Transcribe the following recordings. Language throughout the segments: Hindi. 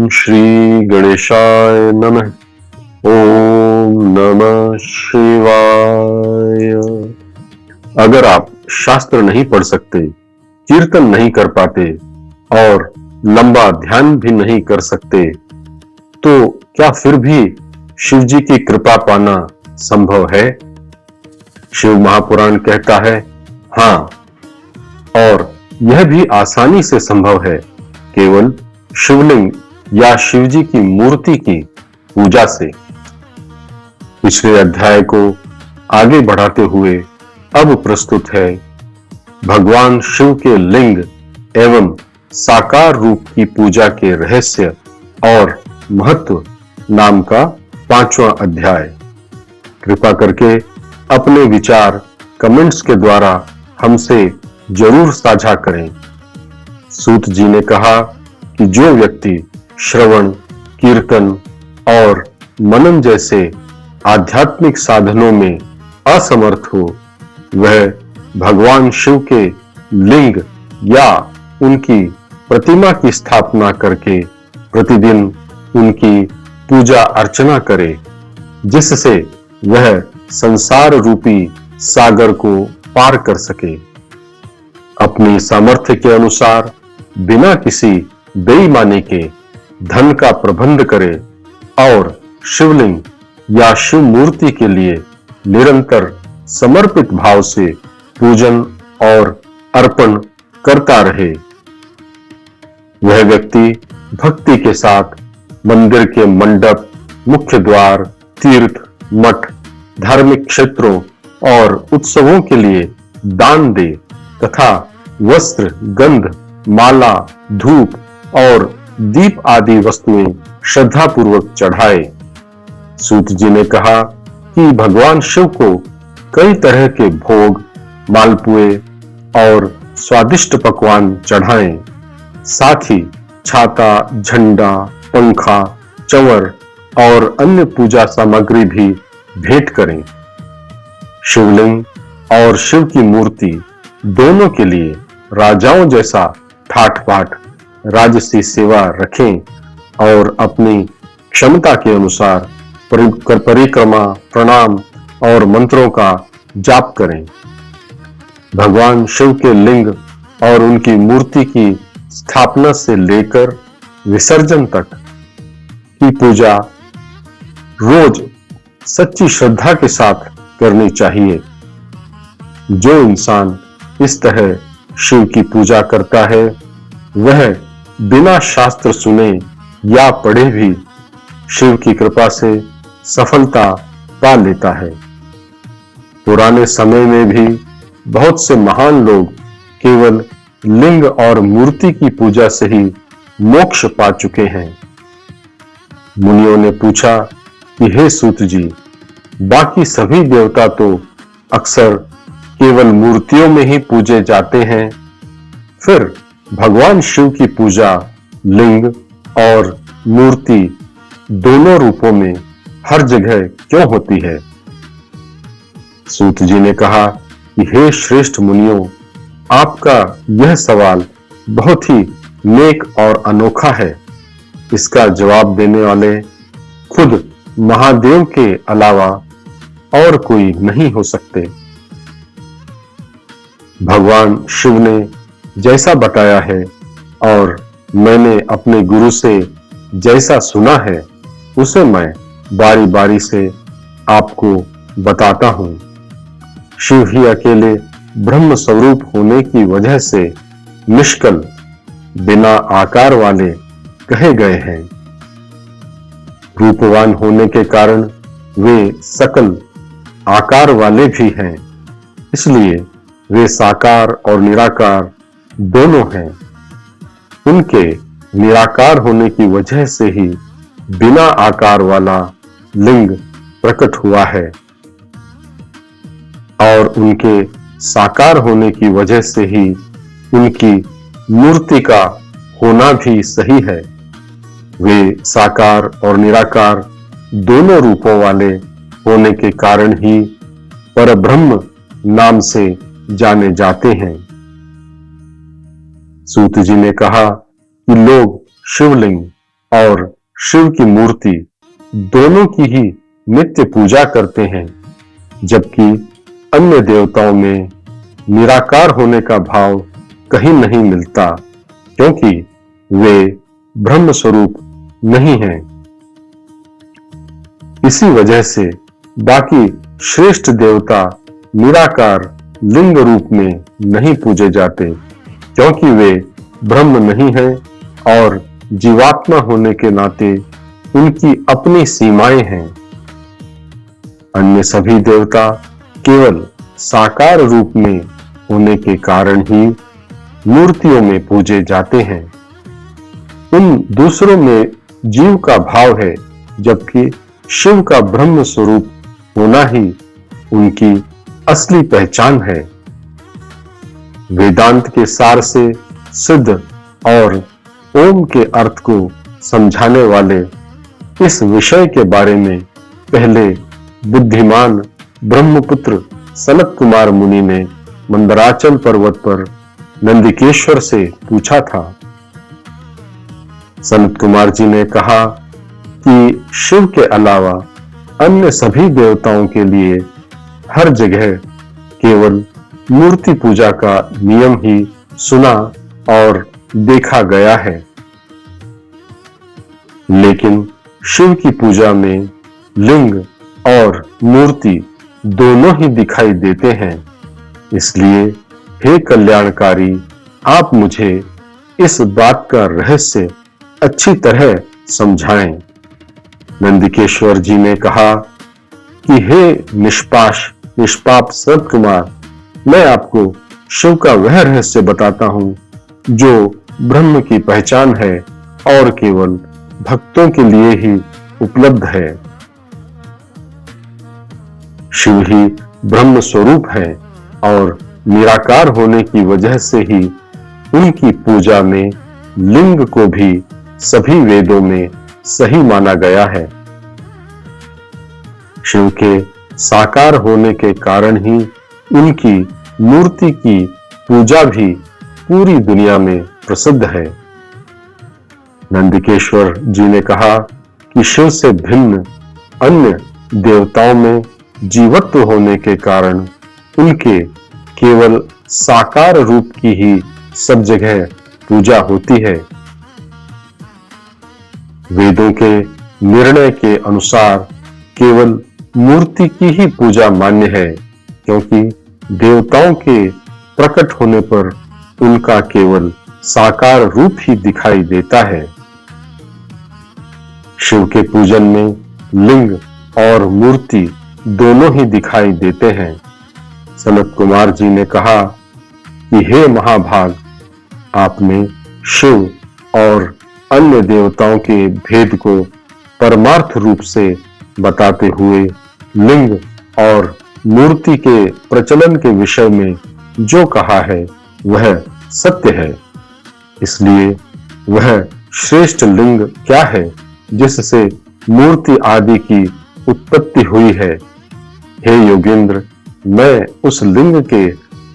ओम श्री गणेशाय नमः। ओम नमः शिवाय। अगर आप शास्त्र नहीं पढ़ सकते, कीर्तन नहीं कर पाते और लंबा ध्यान भी नहीं कर सकते, तो क्या फिर भी शिव जी की कृपा पाना संभव है? शिव महापुराण कहता है हाँ, और यह भी आसानी से संभव है, केवल शिवलिंग या शिवजी की मूर्ति की पूजा से। पिछले अध्याय को आगे बढ़ाते हुए अब प्रस्तुत है भगवान शिव के लिंग एवं साकार रूप की पूजा के रहस्य और महत्व नाम का 5वां अध्याय। कृपा करके अपने विचार कमेंट्स के द्वारा हमसे जरूर साझा करें। सूत जी ने कहा कि जो व्यक्ति श्रवण, कीर्तन और मनन जैसे आध्यात्मिक साधनों में असमर्थ हो, वह भगवान शिव के लिंग या उनकी प्रतिमा की स्थापना करके प्रतिदिन उनकी पूजा अर्चना करे, जिससे वह संसार रूपी सागर को पार कर सके। अपनी सामर्थ्य के अनुसार बिना किसी बेईमानी के धन का प्रबंध करे और शिवलिंग या शिव मूर्ति के लिए निरंतर समर्पित भाव से पूजन और अर्पण करता रहे। वह व्यक्ति भक्ति के साथ मंदिर के मंडप, मुख्य द्वार, तीर्थ, मठ, धार्मिक क्षेत्रों और उत्सवों के लिए दान दे तथा वस्त्र, गंध, माला, धूप और दीप आदि वस्तुएं श्रद्धा पूर्वक चढ़ाए। सूत जी ने कहा कि भगवान शिव को कई तरह के भोग, मालपुए और स्वादिष्ट पकवान चढ़ाएं। साथ ही छाता, झंडा, पंखा, चंवर और अन्य पूजा सामग्री भी भेंट करें। शिवलिंग और शिव की मूर्ति दोनों के लिए राजाओं जैसा ठाठ बाट राजसी सेवा रखें और अपनी क्षमता के अनुसार परिक्रमा, प्रणाम और मंत्रों का जाप करें। भगवान शिव के लिंग और उनकी मूर्ति की स्थापना से लेकर विसर्जन तक की पूजा रोज सच्ची श्रद्धा के साथ करनी चाहिए। जो इंसान इस तरह शिव की पूजा करता है, वह बिना शास्त्र सुने या पढ़े भी शिव की कृपा से सफलता पा लेता है। पुराने समय में भी बहुत से महान लोग केवल लिंग और मूर्ति की पूजा से ही मोक्ष पा चुके हैं। मुनियों ने पूछा कि हे सूत जी, बाकी सभी देवता तो अक्सर केवल मूर्तियों में ही पूजे जाते हैं, फिर भगवान शिव की पूजा लिंग और मूर्ति दोनों रूपों में हर जगह क्यों होती है? सूत जी ने कहा कि हे श्रेष्ठ मुनियों, आपका यह सवाल बहुत ही नेक और अनोखा है। इसका जवाब देने वाले खुद महादेव के अलावा और कोई नहीं हो सकते। भगवान शिव ने जैसा बताया है और मैंने अपने गुरु से जैसा सुना है, उसे मैं बारी बारी से आपको बताता हूं। शिव ही अकेले ब्रह्म स्वरूप होने की वजह से निष्कल, बिना आकार वाले कहे गए हैं। रूपवान होने के कारण वे सकल आकार वाले भी हैं, इसलिए वे साकार और निराकार दोनों हैं। उनके निराकार होने की वजह से ही बिना आकार वाला लिंग प्रकट हुआ है और उनके साकार होने की वजह से ही उनकी मूर्ति का होना भी सही है। वे साकार और निराकार दोनों रूपों वाले होने के कारण ही परब्रह्म नाम से जाने जाते हैं। सूत जी ने कहा कि लोग शिवलिंग और शिव की मूर्ति दोनों की ही नित्य पूजा करते हैं, जबकि अन्य देवताओं में निराकार होने का भाव कहीं नहीं मिलता, क्योंकि वे ब्रह्म स्वरूप नहीं हैं। इसी वजह से बाकी श्रेष्ठ देवता निराकार लिंग रूप में नहीं पूजे जाते, क्योंकि वे ब्रह्म नहीं हैं और जीवात्मा होने के नाते उनकी अपनी सीमाएं हैं। अन्य सभी देवता केवल साकार रूप में होने के कारण ही मूर्तियों में पूजे जाते हैं। उन दूसरों में जीव का भाव है, जबकि शिव का ब्रह्म स्वरूप होना ही उनकी असली पहचान है। वेदांत के सार से सिद्ध और ओम के अर्थ को समझाने वाले इस विषय के बारे में पहले बुद्धिमान ब्रह्मपुत्र सनत कुमार मुनि ने मंदराचल पर्वत पर नंदिकेश्वर से पूछा था। सनत कुमार जी ने कहा कि शिव के अलावा अन्य सभी देवताओं के लिए हर जगह केवल मूर्ति पूजा का नियम ही सुना और देखा गया है, लेकिन शिव की पूजा में लिंग और मूर्ति दोनों ही दिखाई देते हैं। इसलिए हे कल्याणकारी, आप मुझे इस बात का रहस्य अच्छी तरह समझाएं। नंदिकेश्वर जी ने कहा कि हे निष्पाप सनत कुमार, मैं आपको शिव का वह रहस्य बताता हूं जो ब्रह्म की पहचान है और केवल भक्तों के लिए ही उपलब्ध है। शिव ही ब्रह्म स्वरूप है और निराकार होने की वजह से ही उनकी पूजा में लिंग को भी सभी वेदों में सही माना गया है। शिव के साकार होने के कारण ही उनकी मूर्ति की पूजा भी पूरी दुनिया में प्रसिद्ध है। नंदिकेश्वर जी ने कहा कि शिव से भिन्न अन्य देवताओं में जीवत्व होने के कारण उनके केवल साकार रूप की ही सब जगह पूजा होती है। वेदों के निर्णय के अनुसार केवल मूर्ति की ही पूजा मान्य है, क्योंकि देवताओं के प्रकट होने पर उनका केवल साकार रूप ही दिखाई देता है। शिव के पूजन में लिंग और मूर्ति दोनों ही दिखाई देते हैं। सनत कुमार जी ने कहा कि हे महाभाग, आपने शिव और अन्य देवताओं के भेद को परमार्थ रूप से बताते हुए लिंग और मूर्ति के प्रचलन के विषय में जो कहा है वह सत्य है। इसलिए वह श्रेष्ठ लिंग क्या है जिससे मूर्ति आदि की उत्पत्ति हुई है? हे योगेंद्र, मैं उस लिंग के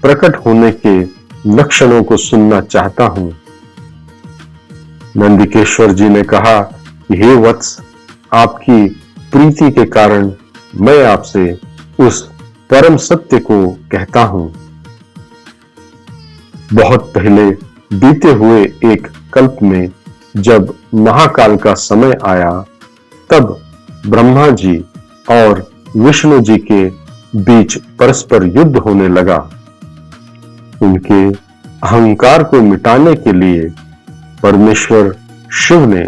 प्रकट होने के लक्षणों को सुनना चाहता हूं। नंदिकेश्वर जी ने कहा कि हे वत्स, आपकी प्रीति के कारण मैं आपसे उस परम सत्य को कहता हूं। बहुत पहले बीते हुए एक कल्प में जब महाकाल का समय आया, तब ब्रह्मा जी और विष्णु जी के बीच परस्पर युद्ध होने लगा। उनके अहंकार को मिटाने के लिए परमेश्वर शिव ने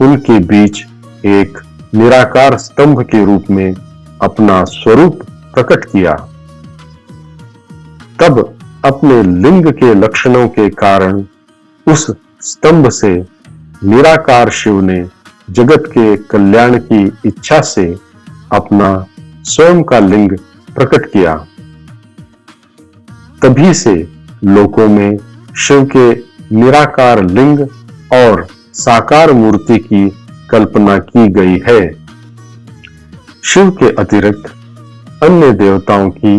उनके बीच एक निराकार स्तंभ के रूप में अपना स्वरूप प्रकट किया। तब अपने लिंग के लक्षणों के कारण उस स्तंभ से निराकार शिव ने जगत के कल्याण की इच्छा से अपना स्वयं का लिंग प्रकट किया। तभी से लोकों में शिव के निराकार लिंग और साकार मूर्ति की कल्पना की गई है। शिव के अतिरिक्त अन्य देवताओं की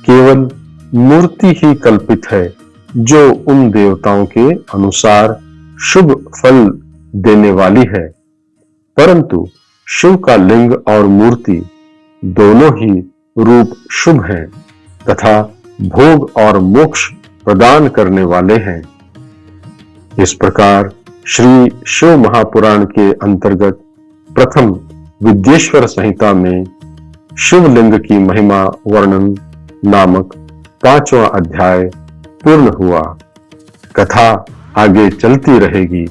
केवल मूर्ति ही कल्पित है, जो उन देवताओं के अनुसार शुभ फल देने वाली है, परंतु शिव का लिंग और मूर्ति दोनों ही रूप शुभ हैं तथा भोग और मोक्ष प्रदान करने वाले हैं। इस प्रकार श्री शिव महापुराण के अंतर्गत प्रथम विद्येश्वर संहिता में शिवलिंग की महिमा वर्णन नामक 5वां अध्याय पूर्ण हुआ। कथा आगे चलती रहेगी।